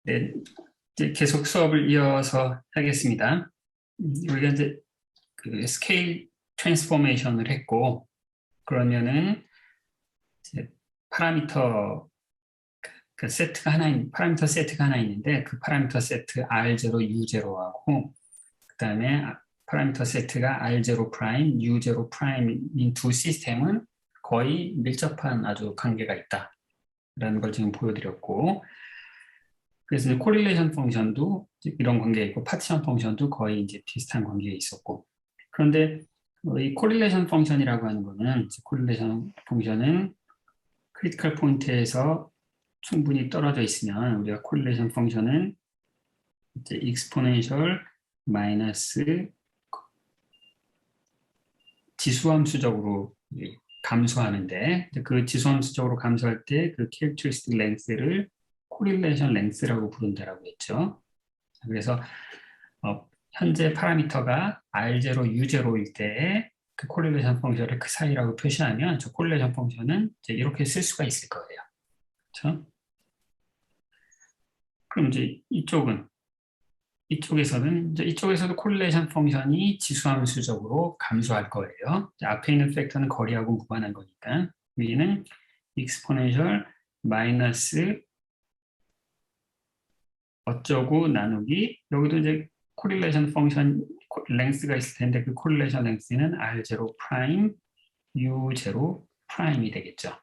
네, 이제 계속 수업을 이어서 하겠습니다. 우리가 이제 그 스케일 트랜스포메이션을 했고, 그러면은 이제 파라미터 그 세트가 파라미터 세트가 하나 있는데, 그 파라미터 세트 R0, U0하고, 그 다음에 파라미터 세트가 R0 프라임, U0 프라임인 두 시스템은 거의 밀접한 아주 관계가 있다라는 걸 지금 보여드렸고, 그래서 이제 코릴레이션 펑션도 이런 관계에 있고 파티션 펑션도 거의 이제 비슷한 관계에 있었고, 그런데 이 코릴레이션 펑션이라고 하는 거는 코릴레이션 펑션은 크리티컬 포인트에서 충분히 떨어져 있으면 우리가 코릴레이션 펑션은 이제 익스포넨셜 마이너스 지수함수적으로 감소하는데, 그 지수함수적으로 감소할 때 그 캐릭터리스틱 랭스를 코릴레이션 랭스라고 부른다라고 했죠. 그래서 현재 파라미터가 R0, U0일 때 그 코릴레이션 펑션을 그 사이라고 표시하면 저 코릴레이션 펑션은 이제 이렇게 쓸 수가 있을 거예요. 그렇죠? 그럼 이제 이쪽에서도 코릴레이션 펑션이 지수함수적으로 감소할 거예요. 앞에 있는 팩터는 거리하고 무관한 거니까. 위에는 익스포넨셜 마이너스 어쩌고 나누기, 여기도 이제 코릴레이션 펑션 랭스가 있을 텐데 그 코릴레이션 랭스는 R0 프라임, U0 프라임이 되겠죠.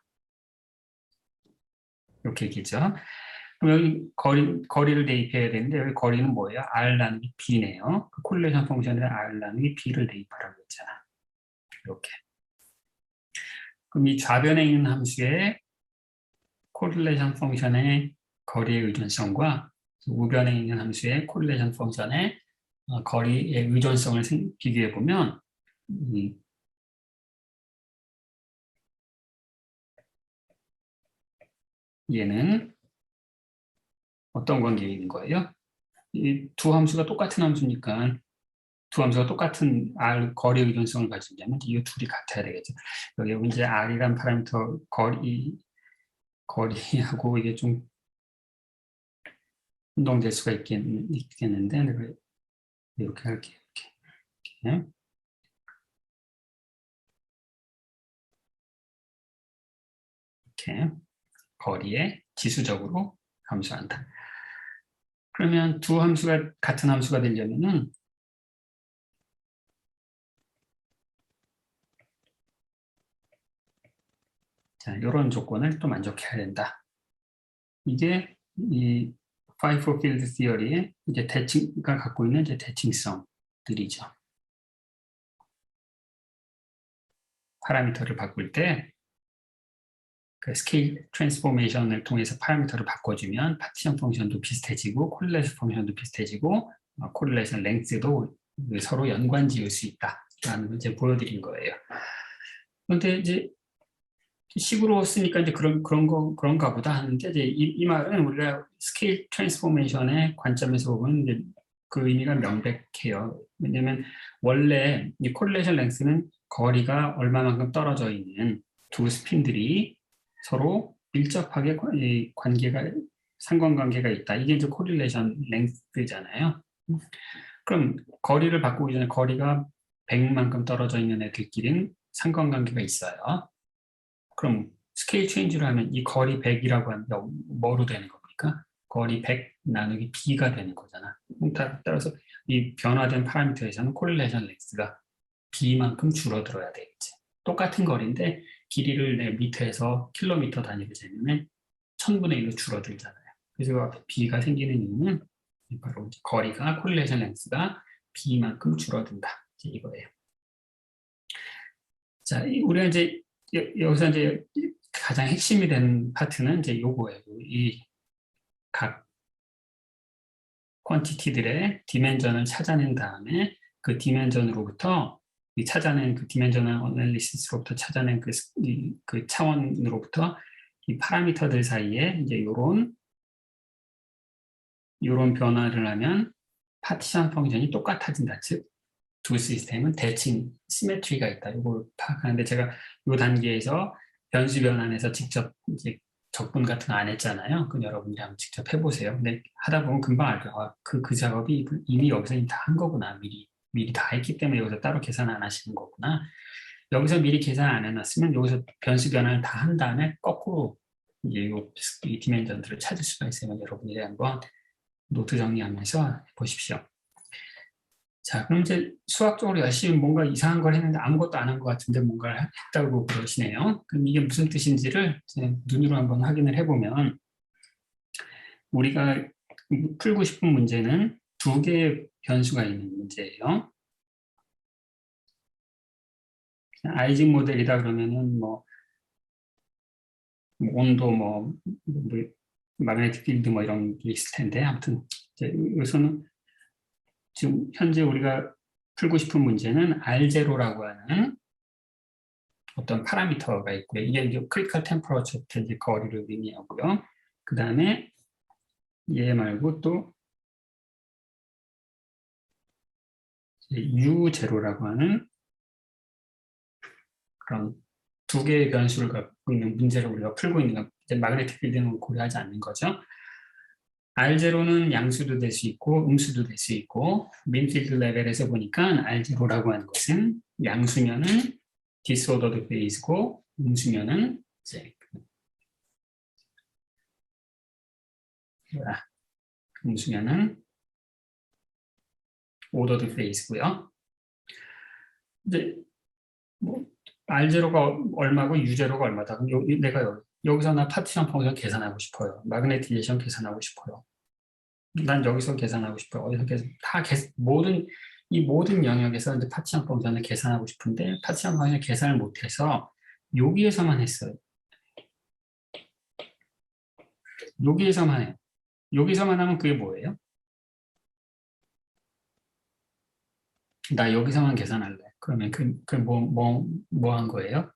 이렇게 얘기죠. 그럼 여기 거리를 대입해야 되는데 여기 거리는 뭐예요? R 나누기 B네요. 그 코릴레이션 펑션에 R 나누기 B를 대입하라고 했잖아. 이렇게. 그럼 이 좌변에 있는 함수의 코릴레이션 펑션의 거리의 의존성과 우변에 있는 함수의 코릴레이션 펑션의 거리의 의존성을 비교해 보면 얘는 어떤 관계에 있는 거예요? 이 두 함수가 똑같은 함수니까 두 함수가 똑같은 R 거리 의존성을 가지려면 이 둘이 같아야 되겠죠. 여기 이제 R이란 파라미터 거리하고 이게 좀 혼동될 수가 있겠는데 내가 이렇게 할게요. 이렇게. 이렇게 거리에 지수적으로 감소한다. 그러면 두 함수가 같은 함수가 되려면은 자, 이런 조건을 또 만족해야 된다. 이게 이 파이프 필드 시어리의 이제 대칭가 갖고 있는 이제 대칭성들이죠. 파라미터를 바꿀 때 그 스케일 트랜스포메이션을 통해서 파라미터를 바꿔주면 파티션 펑션도 비슷해지고 코릴레이션 펑션도 비슷해지고 코릴레이션 랭스도 서로 연관 지을 수 있다라는 걸 이제 보여드린 거예요. 그런데 이제 식으로 쓰니까 이제 그런가 보다 하는데 이제 이 말은 우리가 스케일 트랜스포메이션의 관점에서 보면 이제 그 의미가 명백해요. 왜냐하면 원래 이 코릴레이션 랭스는 거리가 얼마만큼 떨어져 있는 두 스핀들이 서로 밀접하게 상관관계가 있다. 이게 이제 코릴레이션 랭스잖아요. 그럼 거리를 바꾸기 전에 거리가 100만큼 떨어져 있는 애들끼리는 상관관계가 있어요. 그럼 스케일 체인지를 하면 이 거리 100이라고 하면 뭐로 되는 겁니까? 거리 100 나누기 B가 되는 거잖아. 따라서 이 변화된 파라미터에서는 코릴레이션 랭스가 B만큼 줄어들어야 되겠지. 똑같은 거리인데 길이를 내 미터에서 킬로미터 단위로 재면 1000분의 1로 줄어들잖아요. 그래서 그 앞에 B가 생기는 이유는 바로 거리가 코릴레이션 랭스가 B만큼 줄어든다. 이거예요. 자, 우리가 이제 여기서 이제 가장 핵심이 된 파트는 이제 요거예요. 이 각 퀀티티들의 디멘전을 찾아낸 다음에 그 디멘전으로부터 찾아낸 그 디멘저널 어널리시스로부터 찾아낸 그 차원으로부터 이 파라미터들 사이에 이제 요런 변화를 하면 파티션 펑션이 똑같아진다. 즉, 두 시스템은 대칭, 시메트리가 있다. 이걸 파악하는데 제가 이 단계에서 변수 변환해서 직접 이제 적분 같은 거 안 했잖아요. 그럼 여러분들이 한번 직접 해보세요. 근데 하다 보면 금방 알죠. 아, 그 작업이 이미 여기서 다 한 거구나. 미리 다 했기 때문에 여기서 따로 계산 안 하시는 거구나. 여기서 미리 계산 안 해놨으면 여기서 변수 변환을 다 한 다음에 거꾸로 이제 이 디멘전들을 찾을 수가 있어요. 여러분들이 한번 노트 정리하면서 보십시오. 자, 그럼 이제 수학적으로 열심히 뭔가 이상한 걸 했는데 아무것도 안 한 것 같은데 뭔가를 했다고 그러시네요. 그럼 이게 무슨 뜻인지를 이제 눈으로 한번 확인을 해보면 우리가 풀고 싶은 문제는 두 개의 변수가 있는 문제예요. 아이징 모델이다 그러면은 뭐 온도 마그네틱 필드 뭐 이런 게 있을 텐데 아무튼 이제 여기서는 지금 현재 우리가 풀고 싶은 문제는 R0라고 하는 어떤 파라미터가 있고요. 이게 크리티컬 템퍼러처 거리를 의미하고요. 그 다음에 얘 말고 또 U0라고 하는 그런 두 개의 변수를 갖고 있는 문제를 우리가 풀고 있는 건 이제 마그네틱 필드는 고려하지 않는 거죠. R0는 양수도 될 수 있고 음수도 될 수 있고 민필드 레벨에서 보니까 R0라고 하는 것은 양수면은 디스오더드 페이즈고 음수면은 이제 음수면은 오더드 페이즈고요. 이제 뭐 R0가 얼마고 U0가 얼마다. 그럼 내가 여기서 나 파티션 펑션 계산하고 싶어요. 마그네티제이션 계산하고 싶어요. 난 여기서 계산하고 싶어요. 어디서 이 모든 영역에서 이제 파티션 펑션을 계산하고 싶은데 파티션 펑션을 계산을 못해서 여기에서만 했어요. 여기에서만 해요. 여기서만 하면 그게 뭐예요? 나 여기서만 계산할래. 그러면 뭐 한 거예요?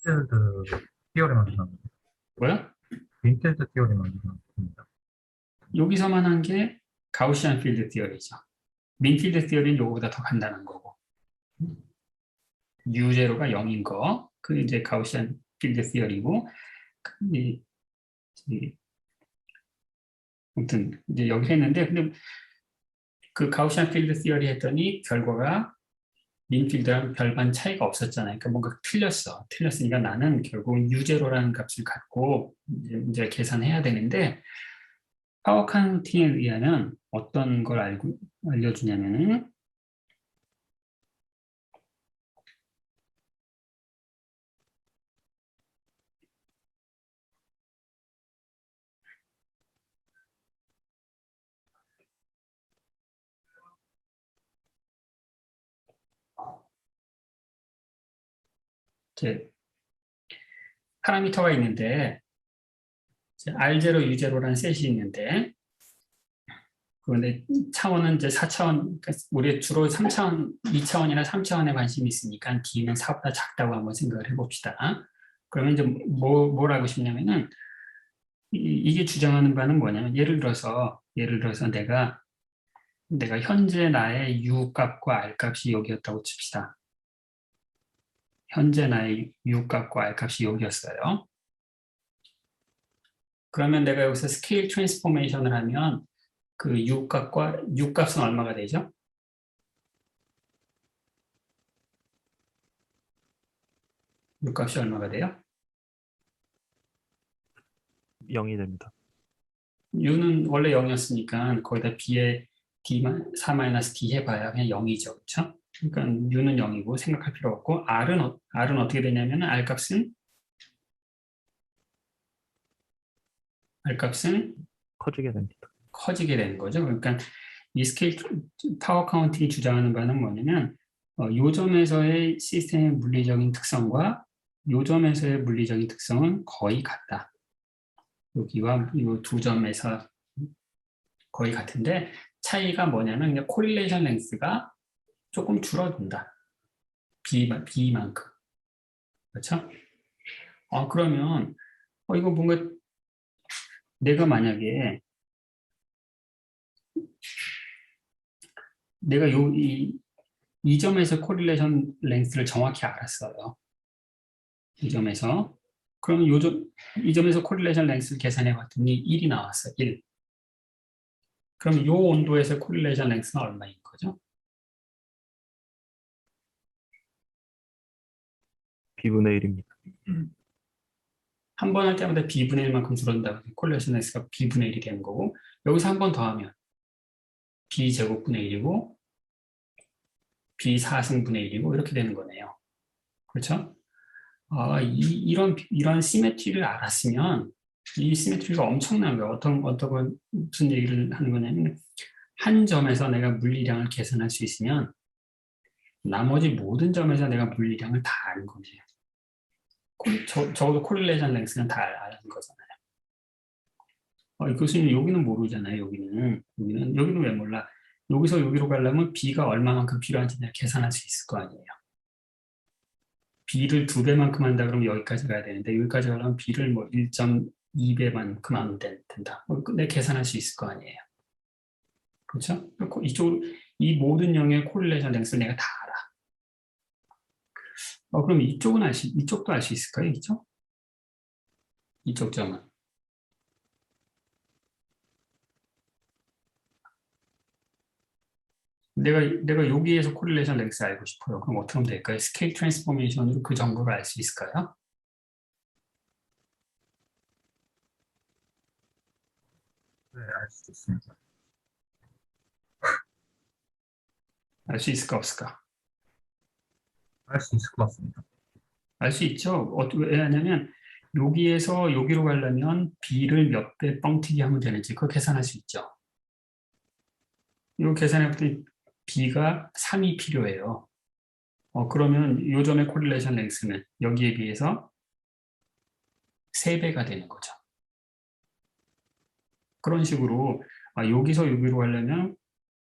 윈필드 티어리 만들었는데 뭐야? 윈필드 티어리 만들었습니다. 여기서만 한 게 가우시안 필드 티어리죠. 민필드 티어리는 요거보다 더 간단한 거고. U0가 0인 거. 그 이제 가우시안 필드 티어리고 이 아무튼 이제 여기 했는데 근데 그 가우시안 필드 티어리 했더니 결과가 민필드랑 별반 차이가 없었잖아요. 그러니까 뭔가 틀렸어. 틀렸으니까 나는 결국 U0라는 값을 갖고 이제 계산해야 되는데 파워 카운팅에 의하면 어떤 걸 알려주냐면은 이제 파라미터가 있는데 R0, U0라는 셋이 있는데 그런데 차원은 이제 4차원, 그러니까 우리 주로 3차원, 2차원이나 3차원에 관심이 있으니까 D는 4보다 작다고 한번 생각을 해봅시다. 그러면 이제 뭐라고 싶냐면은 이게 주장하는 바는 뭐냐면 예를 들어서 내가 현재 나의 U 값과 R 값이 여기였다고 칩시다. 현재 나의 U 값과 R 값이 여기였어요. 그러면 내가 여기서 스케일 트랜스포메이션을 하면 그 U 값은 얼마가 되죠? U 값이 얼마가 돼요? 0이 됩니다. U는 원래 0이었으니까 거기다 B에 4-D 해봐야 그냥 0이죠. 그렇죠? 그러니까 U는 0이고 생각할 필요 없고 R은 어떻게 되냐면 R 값은 커지게 됩니다. 커지게 되는 거죠. 그러니까 이 스케일 파워 카운팅이 주장하는 바는 뭐냐면 요 점에서의 시스템의 물리적인 특성과 요 점에서의 물리적인 특성은 거의 같다. 여기와 이 두 점에서 거의 같은데 차이가 뭐냐면 그냥 코릴레이션 랭스가 조금 줄어든다. B만큼. 그렇죠? 그러면 이거 뭔가 내가 만약에 내가 이 점에서 코릴레이션 랭스를 정확히 알았어요. 이 점에서 그럼 이 점에서 코릴레이션 랭스를 계산해 봤더니 1이 나왔어요. 1. 그럼 이 온도에서 코릴레이션 랭스는 얼마인 거죠? B분의 1입니다. 한 번 할 때마다 B분의 1만큼 줄어든다. 코릴레이션 랭스가 B분의 1이 되는 거고, 여기서 한 번 더 하면 B제곱분의 1이고 B4승분의 1이고 이렇게 되는 거네요. 그렇죠? 이런 시메트리를 알았으면 이 시메트리가 엄청난 거예요. 무슨 얘기를 하는 거냐면 한 점에서 내가 물리량을 계산할 수 있으면 나머지 모든 점에서 내가 물리량을 다 아는 거예요. 적어도 코릴레이션 랭스는 다 아는 거잖아요. 교수님 여기는 모르잖아요. 여기는 왜 몰라? 여기서 여기로 가려면 B가 얼마만큼 필요한지 내가 계산할 수 있을 거 아니에요. B를 2배만큼 한다 그러면 여기까지 가야 되는데 여기까지 가려면 B를 뭐 1.2배만큼 하면 된다. 내가 계산할 수 있을 거 아니에요. 그렇죠? 이 모든 영역의 코릴레이션 랭스를 내가 다 알아. 그럼 이쪽도 알 수 있을까요? 이쪽 점은. 내가 여기에서 코릴레이션 랭스 알고 싶어요. 그럼 어떻게 하면 될까요? 스케일 트랜스포메이션으로 그 정보를 알 수 있을까요? 네, 알 수 있습니다. 알 수 있을까 없을까? 알 수 있을 것 같습니다. 알 수 있죠. 왜 하냐면 여기에서 여기로 가려면 B를 몇 배 뻥튀기 하면 되는지 그거 계산할 수 있죠. 이거 계산해봤더니 B가 3이 필요해요. 그러면 이 점의 코릴레이션 랭스는 여기에 비해서 3배가 되는 거죠. 그런 식으로 여기서 여기로 가려면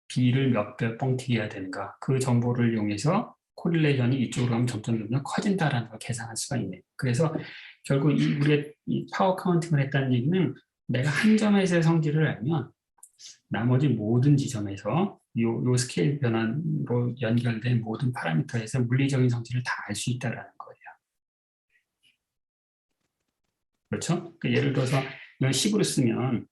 B를 몇 배 뻥튀기 해야 되는가 그 정보를 이용해서 코릴레이션이 이쪽으로 가면 점점 커진다라는 걸 계산할 수가 있네요. 그래서 결국 우리가 이 파워 카운팅을 했다는 얘기는 내가 한 점에서의 성질을 알면 나머지 모든 지점에서 요 스케일 변환으로 연결된 모든 파라미터에서 물리적인 성질을 다 알 수 있다는 거예요. 그렇죠? 그러니까 예를 들어서 이걸 10으로 쓰면은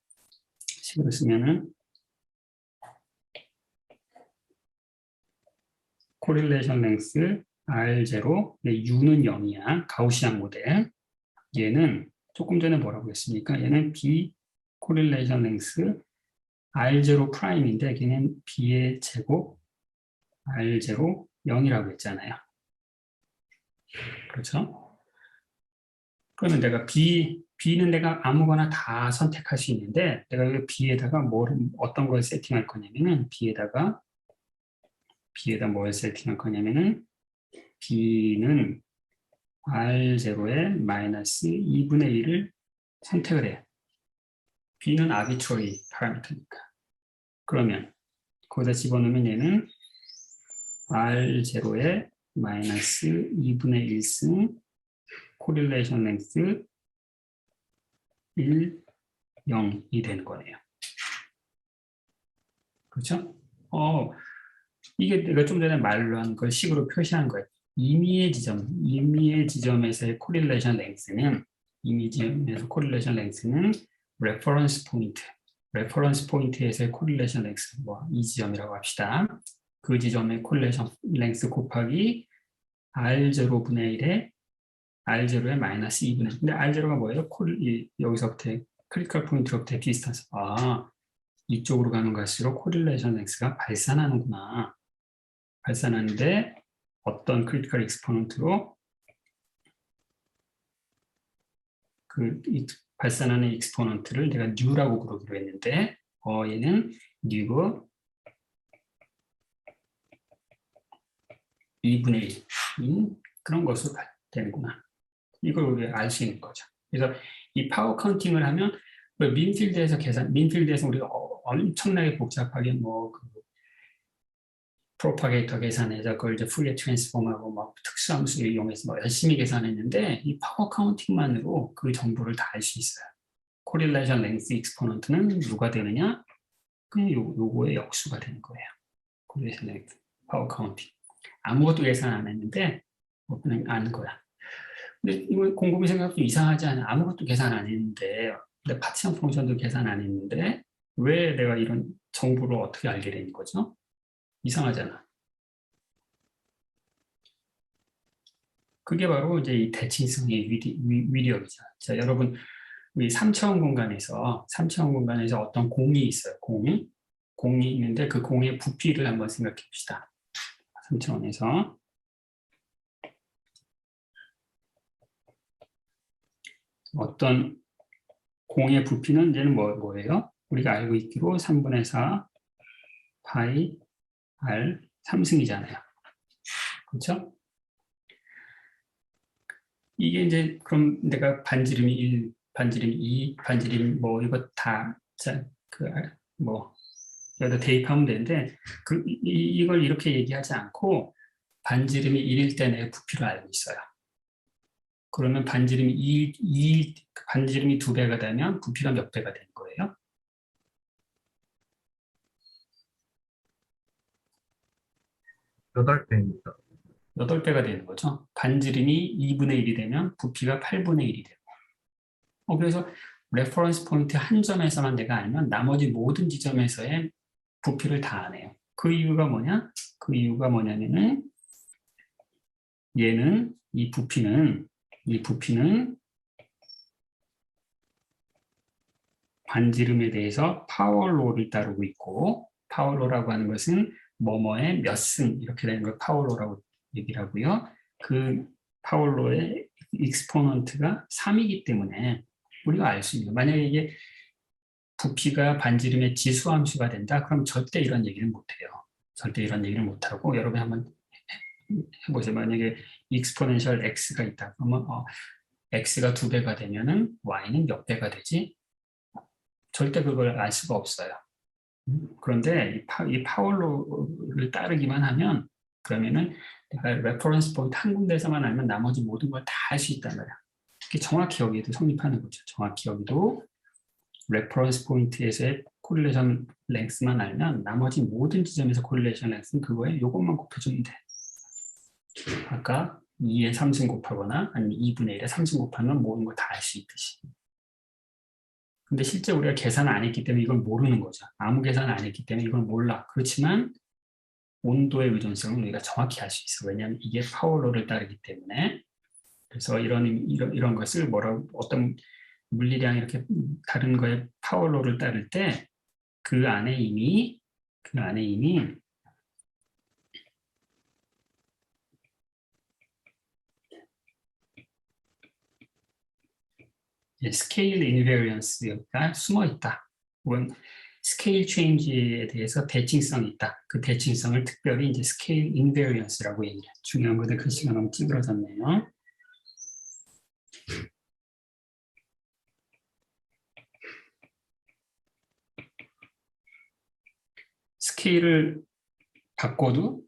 코릴레이션 랭스 R0, U는 0이야. 가우시안 모델. 얘는 조금 전에 뭐라고 했습니까? 얘는 B 코릴레이션 랭스 R0 프라임인데 걔는 B의 제곱 R0 0이라고 했잖아요. 그렇죠? 그러면 내가 B는 내가 아무거나 다 선택할 수 있는데 내가 이 B에다가 어떤 걸 세팅할 거냐면은 B에다 뭘 세팅할 거냐면은 B는 R0에 마이너스 2분의 1을 선택을 해요. B는 arbitrary 파라미터니까. 그러면 거기다 집어넣으면 얘는 R0에 마이너스 2분의 1승 코릴레이션 랭스 1, 0이 되는 거네요. 그렇죠? 이게 내가 좀 전에 말로 한 걸 식으로 표시한 거예요. 임의의 지점에서의 코릴레이션 랭스는 레퍼런스 포인트에서의 코릴레이션 랭스 이 지점이라고 합시다. 그 지점의 코릴레이션 랭스 곱하기 R0분의 1에 R0에 마이너스 2분의 1. 근데 R0가 뭐예요? 여기서부터 크리티컬 포인트로부터 디스턴스. 이쪽으로 가는 갈수록 코릴레이션 랭스가 발산하는구나. 발산하는데 어떤 크리티컬 익스포넌트로 발산하는 익스포넌트를 내가 뉴라고 부르기로 했는데 얘는 뉴고 2분의 1인 그런 것으로 되는구나. 이걸 우리가 알 수 있는 거죠. 그래서 이 파워 카운팅을 하면 민필드에서 우리가 엄청나게 복잡하게 프로파게이터 계산해서 그걸 이제 풀리에 트랜스폼하고 특수함수를 이용해서 열심히 계산했는데 이 파워 카운팅만으로 그 정보를 다 알 수 있어요. 코릴레이션 랭스 익스포넌트는 누가 되느냐? 그냥 요거의 역수가 되는 거예요. 코릴레이션 랭스 파워 카운팅. 아무것도 계산 안 했는데 그냥 아는 거야. 근데 이거 곰곰이 생각해도 이상하지 않아? 아무것도 계산 안 했는데, 근데 파티션 펑션도 계산 안 했는데, 왜 내가 이런 정보를 어떻게 알게 된 거죠? 이상하잖아. 그게 바로 이제 이 대칭성의 위력이죠. 자, 여러분, 우리 3차원 공간에서, 3차원 공간에서 어떤 공이 있어요. 공이 있는데 그 공의 부피를 한번 생각해 봅시다. 3차원에서. 어떤 공의 부피는 이제는 뭐예요? 우리가 알고 있기로 3분의 4 파이 r 3승이잖아요. 그렇죠? 이게 이제 그럼 내가 반지름이 1, 반지름이 2, 반지름이 뭐 이거 다 뭐 여기다 대입하면 되는데 이걸 이렇게 얘기하지 않고 반지름이 1일 때 내 부피를 알고 있어요. 그러면 반지름이 2배가 되면 부피가 몇 배가 되는 거예요? 8배입니다. 8배가 되는 거죠. 반지름이 2분의 1이 되면 부피가 8분의 1이 되고. 그래서 레퍼런스 포인트 한 점에서만 내가 알면 나머지 모든 지점에서의 부피를 다 아네요. 그 이유가 뭐냐? 그 이유가 뭐냐면은 이 부피는 반지름에 대해서 파워로를 따르고 있고, 파워로라고 하는 것은 뭐뭐의 몇 승 이렇게 되는 걸 파워로라고 얘기를 하고요. 그 파워로의 익스포넌트가 3이기 때문에 우리가 알 수 있는, 만약에 이게 부피가 반지름의 지수함수가 된다, 그럼 절대 이런 얘기를 못해요. 절대 이런 얘기를 못하고, 여러분이 한번 해보세요. 만약에 익스포넨셜 x가 있다. 그러면 x가 2배가 되면은 y는 몇 배가 되지? 절대 그걸 알 수가 없어요. 그런데 이 파월로를 따르기만 하면, 그러면은 내가 레퍼런스 포인트 한 군데에서만 알면 나머지 모든 걸 다 알 수 있단 말이야. 이게 정확히 여기에도 성립하는 거죠. 정확히 여기도 레퍼런스 포인트에서의 코릴레이션 랭스만 알면 나머지 모든 지점에서 코릴레이션 랭스는 그거에 이것만 곱해주면 돼. 아까 2에 3승 곱하거나 아니면 2분의 1에 3승 곱하면 모든 걸 다 알 수 있듯이. 근데 실제 우리가 계산을 안 했기 때문에 이걸 모르는 거죠. 아무 계산을 안 했기 때문에 이걸 몰라. 그렇지만 온도의 의존성을 우리가 정확히 알 수 있어. 왜냐하면 이게 파워로를 따르기 때문에. 그래서 이런 것을 어떤 물리량이 이렇게 다른 거에 파워로를 따를 때 그 안에 이미 스케일 인베리언스가 숨어 있다. 혹은 스케일 체인지에 대해서 대칭성이 있다. 그 대칭성을 특별히 이제 스케일 인베리언스라고 얘기해요. 중요한 건데 글씨가 너무 찌그러졌네요. 스케일을 바꿔도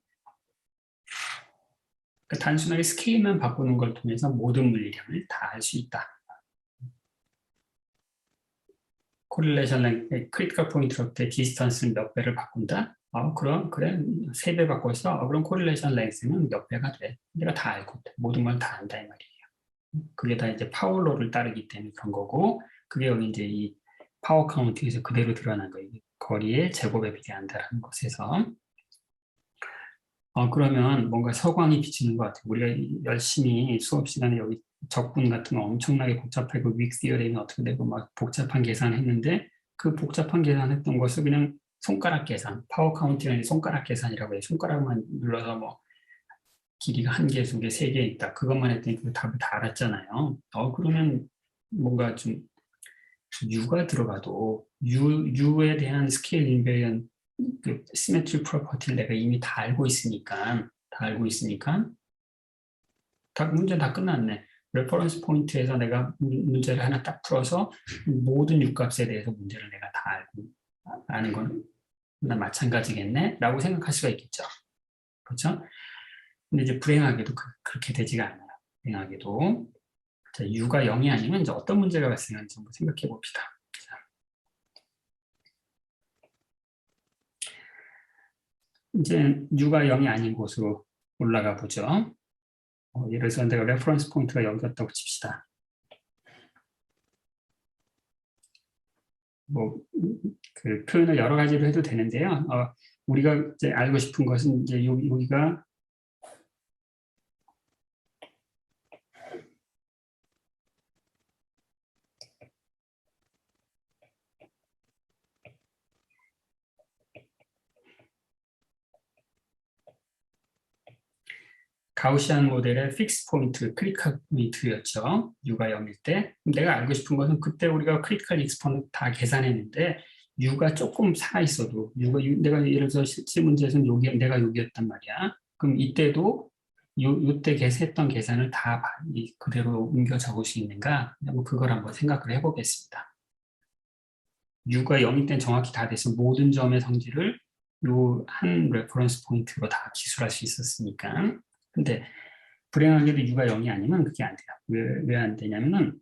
단순하게 스케일만 바꾸는 걸 통해서 모든 물리량을 다 알 수 있다. 코릴레이션 크리티컬 포인트로 때 디스턴스는 몇 배를 바꾼다? 그래 3배 바꿔서 그럼 코릴레이션 랭스는 몇 배가 돼? 내가 다 알고 모든 걸 다 안다 이 말이에요. 그게 다 이제 파워로를 따르기 때문에 그런 거고, 그게 여기 이제 이 파워 카운팅에서 그대로 드러난 거예요. 거리의 제곱에 비례한다라는 것에서. 그러면 뭔가 서광이 비치는 것 같아요. 우리가 열심히 수업 시간에 여기 적분 같은 거 엄청나게 복잡하고 윅 디어레임이 어떻게 되고 막 복잡한 계산을 했는데, 그 복잡한 계산했던 것을 그냥 손가락 계산, 파워 카운팅은 손가락 계산이라고 해요. 손가락만 눌러서 뭐 길이가 1개, 2개, 3개 있다. 그것만 했더니 그 답을 다 알았잖아요. 그러면 뭔가 좀 U가 들어가도 U에 대한 스케일 인베리언 그 시메트리 프로퍼티를 내가 이미 다 알고 있으니까 문제 다 끝났네. 레퍼런스 포인트에서 내가 문제를 하나 딱 풀어서 모든 U값에 대해서 문제를 내가 다 아는 건 마찬가지겠네? 라고 생각할 수가 있겠죠. 그렇죠? 근데 이제 불행하게도 그렇게 되지가 않아요. 불행하게도. 자, U가 0이 아니면 이제 어떤 문제가 발생하는지 한번 생각해 봅시다. 이제 U가 0이 아닌 곳으로 올라가 보죠. 예를 들어서 내가 레퍼런스 포인트가 여기였다고 칩시다. 그 표현을 여러 가지로 해도 되는데요. 우리가 이제 알고 싶은 것은 이제 여기가 가우시안 모델의 픽스 포인트, 크리티컬 포인트였죠. U가 0일 때. 내가 알고 싶은 것은 그때 우리가 크리티컬 익스ponent 다 계산했는데 U가 조금 살아있어도 내가 예를 들어서 실제 문제에서는 내가 여기였단 말이야. 그럼 이때도 이때 했던 계산을 다 그대로 옮겨 적을 수 있는가? 그걸 한번 생각을 해보겠습니다. U가 0일 땐 정확히 다 돼서 모든 점의 성질을 요 한 레퍼런스 포인트로 다 기술할 수 있었으니까. 근데 불행하게도 U가 0이 아니면 그게 안 돼요. 왜 안 되냐면은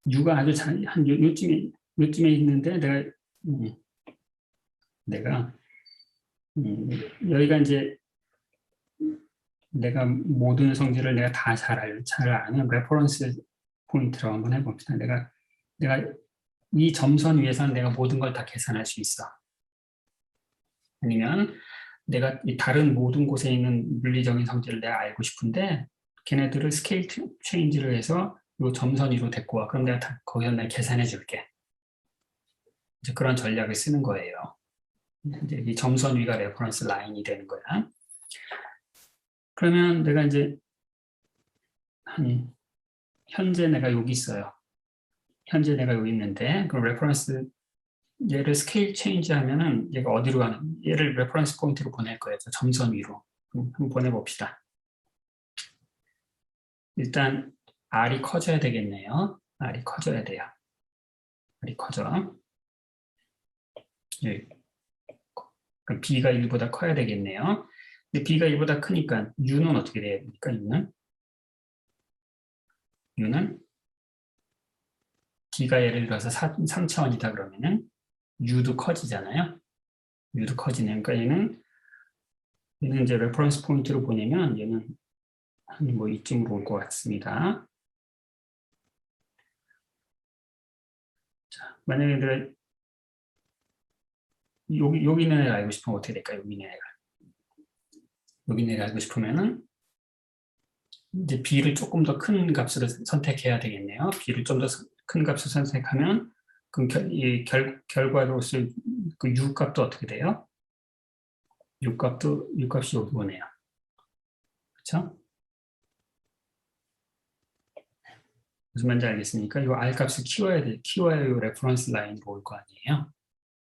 U가 아주 한 요쯤에 있는데 내가 여기가 이제 내가 모든 성질을 내가 다 잘 아는 레퍼런스 포인트라고 한번 해봅시다. 내가 이 점선 위에서는 내가 모든 걸 다 계산할 수 있어. 아니면 내가 이 다른 모든 곳에 있는 물리적인 성질을 내가 알고 싶은데 걔네들을 스케일 체인지를 해서 이 점선 위로 데리고 와. 그럼 내가 거기서 내가 계산해 줄게. 이제 그런 전략을 쓰는 거예요. 이제 이 점선 위가 레퍼런스 라인이 되는 거야. 그러면 내가 이제 현재 내가 여기 있어요. 현재 내가 여기 있는데 그 레퍼런스 얘를 스케일 체인지 하면은 얘가 어디로 가는 얘를 레퍼런스 포인트로 보낼 거예요. 점선 위로. 한번 보내봅시다. 일단 R이 커져야 되겠네요. R이 커져야 돼요. R이 커져. 예. 그럼 B가 1보다 커야 되겠네요. 근데 B가 1보다 크니까 U는 어떻게 돼야 됩니까? U는 B가 예를 들어서 3차원이다 그러면은 U도 커지잖아요. U도 커지네. 그러니까 얘는 이제 레퍼런스 포인트로 보내면 얘는 한 뭐 이쯤으로 올 것 같습니다. 자, 만약에 내가 여기 있는 애를 알고 싶으면 어떻게 될까요? 여기 있는 애를 알고 싶으면은 이제 B를 조금 더 큰 값으로 선택해야 되겠네요. B를 좀 더 큰 값을 선택하면 그럼 이 결과로서 그 U 값도 어떻게 돼요? U 값이 여기 오네요. 그렇죠? 무슨 말인지 알겠습니까? 이 R 값을 키워야 이 레퍼런스 라인으로 올 거 아니에요.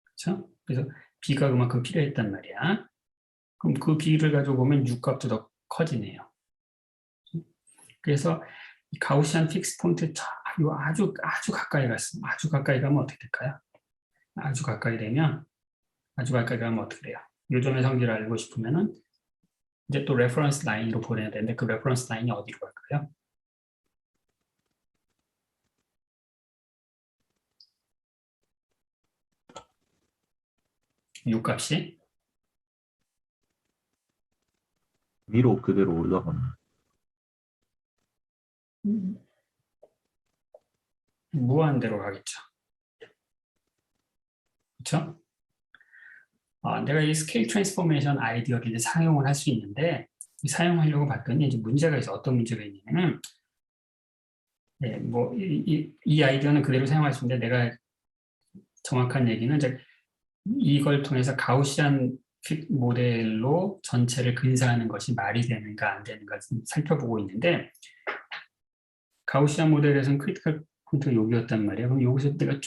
그렇죠? 그래서 B가 그만큼 필요했단 말이야. 그럼 그 B를 가지고 보면 U 값도 더 커지네요. 그래서 이 가우시안 픽스 포인트 아주 가까이 갔습니다. 아주 가까이 가면 어떻게 될까요? 아주 가까이 가면 어떻게 돼요? 요점의 성질을 알고 싶으면은 이제 또 레퍼런스 라인으로 보내야 되는데 그 레퍼런스 라인이 어디로 갈까요? U 값이 위로 그대로 올라가는. 무한대로 가겠죠. 그렇죠? 내가 이 스케일 트랜스포메이션 아이디어를 이제 사용을 할 수 있는데 사용하려고 봤더니 이제 문제가 있어. 어떤 문제가 있냐면은 네, 뭐 이 아이디어는 그대로 사용할 수 있는데 내가 정확한 얘기는 이제 이걸 통해서 가우시안 모델로 전체를 근사하는 것이 말이 되는가 안 되는가 좀 살펴보고 있는데 가우시안 모델에서는 크리티컬 포인트가 여기였단 말이에요. 그럼 여기서 내가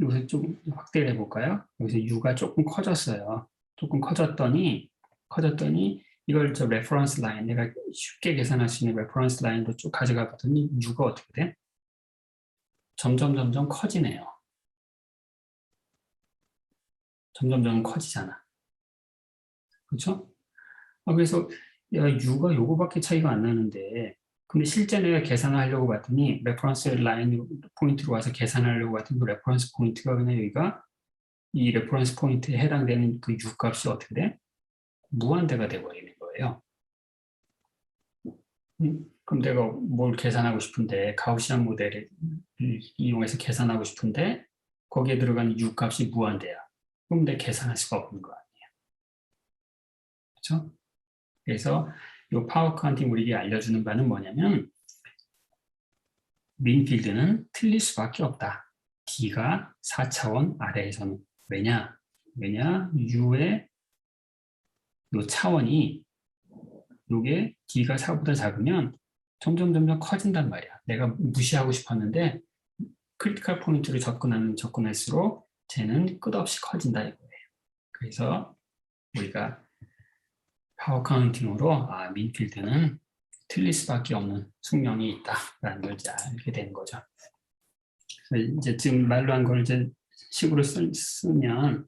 여기서 좀 확대를 해볼까요? 여기서 U가 조금 커졌어요. 조금 커졌더니 이걸 저 레퍼런스 라인, 내가 쉽게 계산할 수 있는 레퍼런스 라인도 쭉 가져가 봤더니 U가 어떻게 돼? 점점 커지네요. 점점 커지잖아. 그렇죠? 그래서 야, U가 요거밖에 차이가 안 나는데 근데 실제 내가 계산을 하려고 봤더니 레퍼런스 라인 포인트로 와서 계산하려고 봤더니 그 레퍼런스 포인트가 그냥 여기가 이 레퍼런스 포인트에 해당되는 그 U 값이 어떻게 돼? 무한대가 돼버리는 거예요. 그럼 내가 뭘 계산하고 싶은데 가우시안 모델을 이용해서 계산하고 싶은데 거기에 들어가는 U 값이 무한대야. 그럼 내가 계산할 수가 없는 거 아니에요. 그렇죠? 그래서 이 파워 카운팅 우리에게 알려주는 바는 뭐냐면 민 필드는 틀릴 수밖에 없다. D가 4차원 아래에서는. 왜냐? U의 이 차원이 이게 D가 4보다 작으면 점점 커진단 말이야. 내가 무시하고 싶었는데 크리티컬 포인트로 접근할수록 쟤는 끝없이 커진다 이거예요. 그래서 우리가 파워 카운팅으로 민필드는 틀릴 수밖에 없는 숙명이 있다라는 걸 이제 알게 되는 거죠. 그래서 이제 지금 말로 한 걸 이제 식으로 쓰면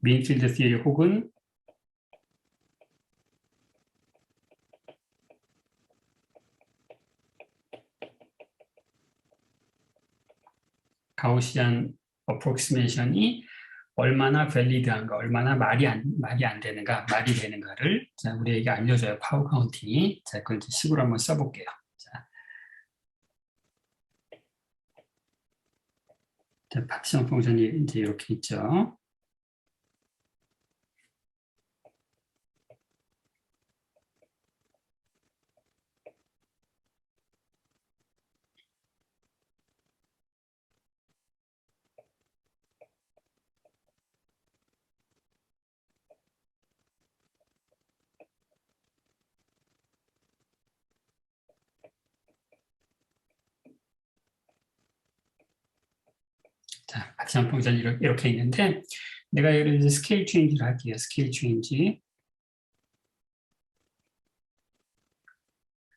민필드 티어리 혹은 가우시안 어프록시메이션이 얼마나 밸리드한가, 얼마나 말이 안 되는가, 말이 되는가를 자, 우리에게 알려줘요. 파워 카운팅이. 자, 그걸 이제 식으로 한번 써볼게요. 자, 파티션 펑션이 이제 이렇게 있죠. 자, 파티션 펑션이 이렇게 있는데 내가 예를 들어 스케일 체인지를 할게요. 스케일 체인지.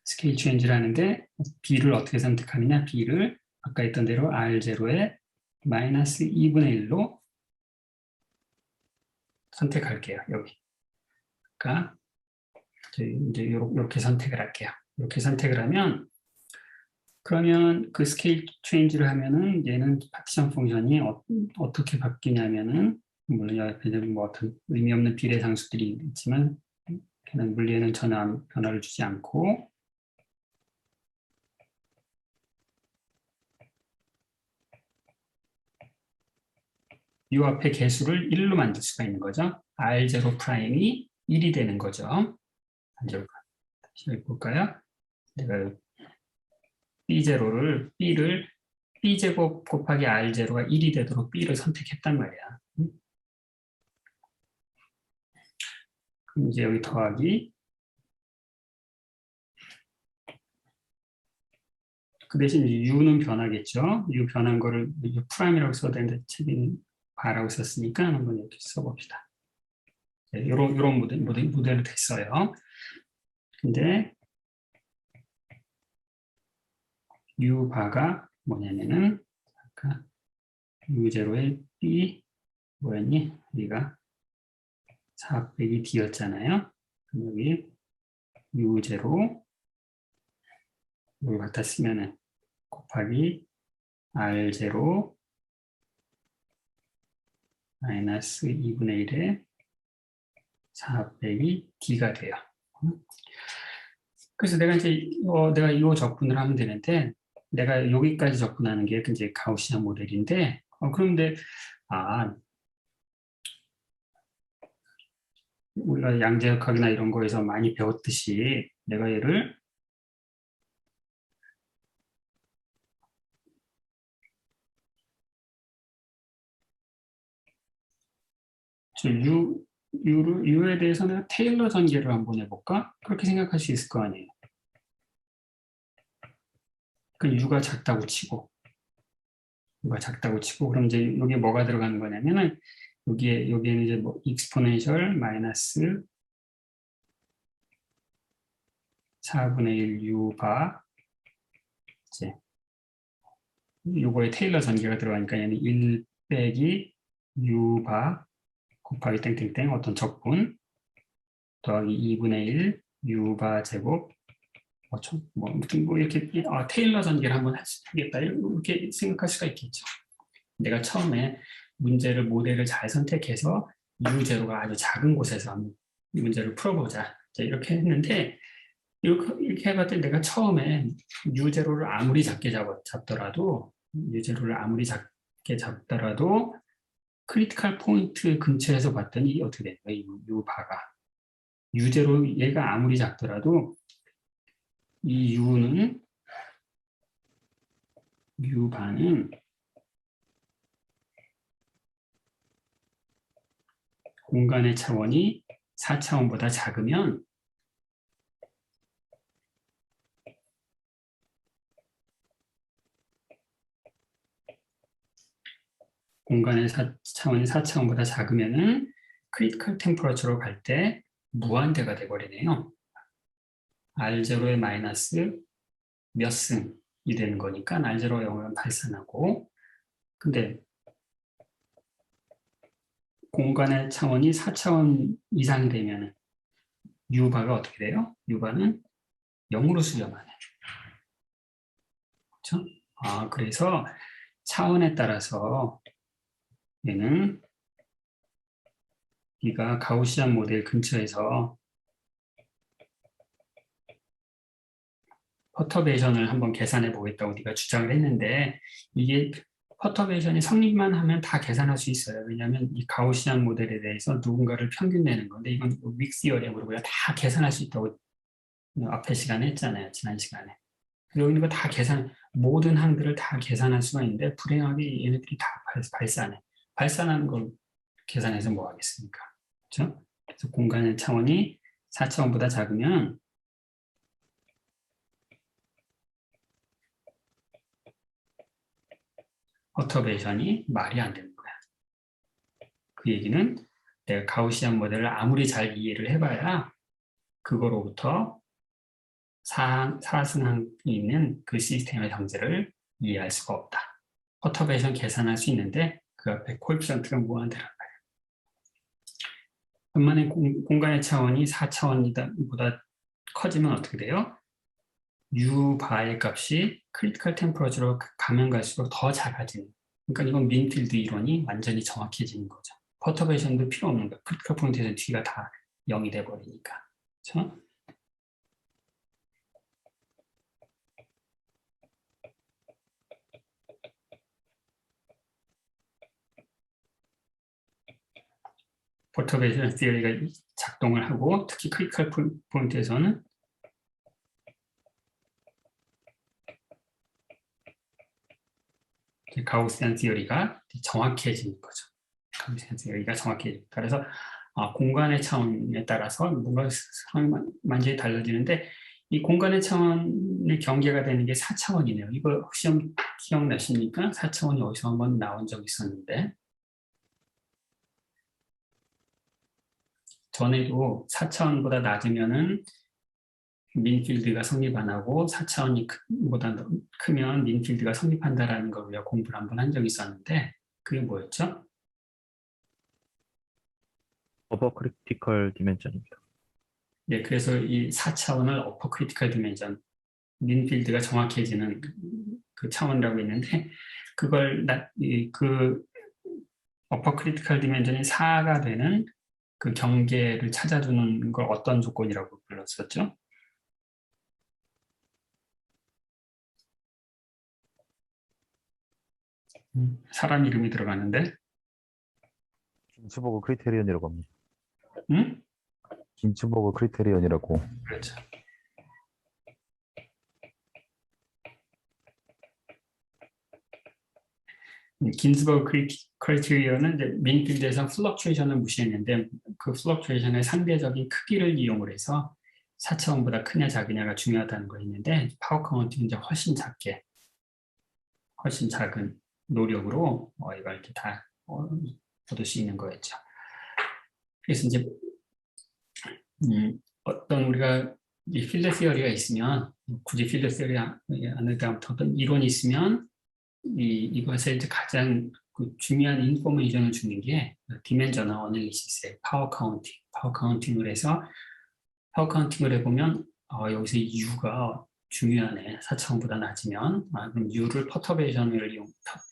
스케일 체인지를 하는데 B를 어떻게 선택하느냐. B를 아까 했던 대로 R0에 마이너스 2분의 1로 선택할게요. 여기. 그러니까 이제 이렇게 선택을 할게요. 이렇게 선택을 하면 그러면 그 스케일 체인지를 하면은 얘는 파티션 펑션이 어떻게 바뀌냐면은 물론 옆에 뭐 어떤 의미 없는 비례상수들이 있지만 걔는 물리에는 전혀 변화를 주지 않고 이 앞에 개수를 1로 만들 수가 있는 거죠. R0 프라임이 1이 되는 거죠. 다시 볼까요? 내가 B제를 B제곱 곱하기 R0가 1이 되도록 B를 선택했단 말이야. 그럼 이제 여기 더하기 그 대신 U는 변하겠죠. U 변한 거를 U 프라임이라고 써야 되는데 책임 바라고 썼으니까 한번 이렇게 써봅시다. 이런 모델로 됐어요. 근데 U 바가 뭐냐면은 아까 U0의 B 뭐였니? 여기가 4 빼기 D였잖아요. 그럼 여기 U0 이걸 갖다 쓰면은 곱하기 R0 마이너스 2분의 1에 4 빼기 D가 돼요. 그래서 내가 이제 내가 이 접근을 하면 되는데 내가 여기까지 접근하는 게 이제 가우시안 모델인데 그런데 우리가 양자역학이나 이런 거에서 많이 배웠듯이 내가 얘를 U에 대해서는 테일러 전개를 한번 해볼까? 그렇게 생각할 수 있을 거 아니에요. 그 U가 작다고 치고 그럼 이제 여기에 뭐가 들어가는 거냐면은 여기에는 이제 뭐 익스포넨셜 마이너스 4분의 1 U바 이제 요거에 테일러 전개가 들어가니까 얘는 1 빼기 U바 곱하기 땡땡땡 어떤 적분 더하기 2분의 1 u바 제곱 아무튼 이렇게 테일러 전개를 한번 하겠다 이렇게 생각할 수가 있겠죠. 내가 처음에 모델을 잘 선택해서 u0가 아주 작은 곳에서 한번 이 문제를 풀어보자. 자, 이렇게 했는데 이렇게 해봤더니 내가 처음에 u0를 아무리 작게 잡더라도 크리티컬 포인트 근처에서 봤더니 이게 어떻게 되는 거예요? u바가 u0 얘가 아무리 작더라도 이 u바는 공간의 차원이 4차원보다 작으면 공간의 차원이 4차원보다 작으면은 크리티컬 템퍼러처로 갈 때 무한대가 돼버리네요. R0의 마이너스 몇 승이 되는 거니까 R0가 0이면 발산하고, 근데 공간의 차원이 4차원 이상이 되면 U바가 어떻게 돼요? U바는 0으로 수렴하네. 그렇죠? 그래서 차원에 따라서 얘는 네가 가우시안 모델 근처에서 퍼터베이션을 한번 계산해 보겠다고 네가 주장을 했는데 이게 퍼터베이션이 성립만 하면 다 계산할 수 있어요. 왜냐하면 이 가우시안 모델에 대해서 누군가를 평균 내는 건데 이건 윅스어리으로 우리가 다 계산할 수 있다고 앞에 시간에 했잖아요. 지난 시간에. 여기 있는 거 다 모든 항들을 다 계산할 수가 있는데 불행하게 얘네들이 다 발산해. 발산하는 걸 계산해서 뭐 하겠습니까? 그렇죠? 그래서 공간의 차원이 4차원보다 작으면 퍼터베이션이 말이 안 되는 거야. 그 얘기는 내가 가우시안 모델을 아무리 잘 이해를 해봐야 그거로부터 사승항이 있는 그 시스템의 정제를 이해할 수가 없다. 퍼터베이션 계산할 수 있는데 그 앞에 코에피션트가 무한대란 말이야. 반면에 공간의 차원이 4차원보다 커지면 어떻게 돼요? U바의 값이 크리티컬 템퍼러처로 가면 갈수록 더 작아지는. 그러니까 이건 민필드 이론이 완전히 정확해지는 거죠. 퍼터베이션도 필요 없는 거야. 크리티컬 포인트에서 뒤가 다 0이 돼버리니까. 그렇죠? 퍼터베이션 시어리가 작동을 하고 특히 크리티컬 포인트에서는 가우시안 시어리가 정확해지는 거죠. 가우시안 시어리가 정확해집니다. 그래서 공간의 차원에 따라서 뭔가 상황이 완전히 달라지는데 이 공간의 차원의 경계가 되는 게 4차원이네요. 이거 혹시 기억나십니까? 4차원이 어디서 한번 나온 적이 있었는데 전에도 4차원보다 낮으면은 민필드가 성립 안 하고 4차원이 보다 크면 민필드가 성립한다라는 걸 우리가 공부를 한번 한 적이 있었는데 그게 뭐였죠? 어버 크리티컬 디멘전입니다. 네, 그래서 이 4차원을 어퍼 크리티컬 디멘전, 민필드가 정확해지는 그 차원이라고 있는데 그걸 그 어퍼 크리티컬 디멘전이 4가 되는 그 경계를 찾아주는 걸 어떤 조건이라고 불렀었죠? 사람 이름이 들어가는데 긴츠버그 크리테리언이라고 합니다. 응? 긴츠버그 크리테리언이라고. 그렇죠. 긴즈버그 크리테리언은 이제 민필드에서 플럭추에이션을 무시했는데 그 플럭추에이션의 상대적인 크기를 이용을 해서 4차원보다 크냐 작으냐가 중요하다는 거 있는데 파워 카운팅은 이제 훨씬 작은 노력으로 이걸 이렇게 다 얻을 수 있는 거였죠. 그래서 이제 어떤 우리가 이 필드 시어리가 있으면 굳이 필드 시어리 안에다 어떤 이론이 있으면 이것에 이제 가장 중요한 인포메이션을 주는 게 디멘저널 어널리시스의 파워 카운팅을 해서 파워 카운팅을 해보면 여기서 U가 중요하네. 4차원보다 낮으면 그럼 U를 퍼터베이션을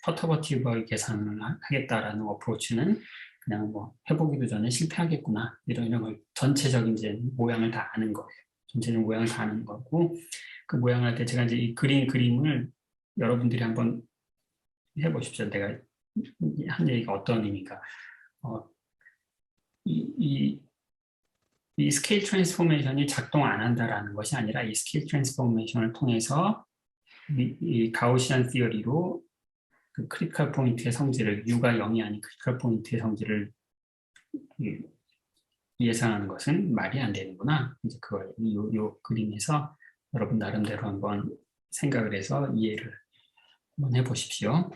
퍼터버티브 계산을 하겠다라는 어프로치는 그냥 뭐 해보기도 전에 실패하겠구나 이런 걸 전체적인 이제 모양을 다 아는 거예요. 전체적인 모양을 다 아는 거고 그 모양을 할 때 제가 이제 이 그림을 여러분들이 한번 해보십시오. 내가 한 얘기가 어떤 의미인가. 이 스케일 트랜스포메이션이 작동 안 한다라는 것이 아니라 이 스케일 트랜스포메이션을 통해서 이 가우시안 티어리로 그 크리티컬 포인트의 성질을 U가 0이 아닌 크리티컬 포인트의 성질을 예상하는 것은 말이 안 되는구나. 이제 그걸 요 그림에서 여러분 나름대로 한번 생각을 해서 이해를 한번 해보십시오.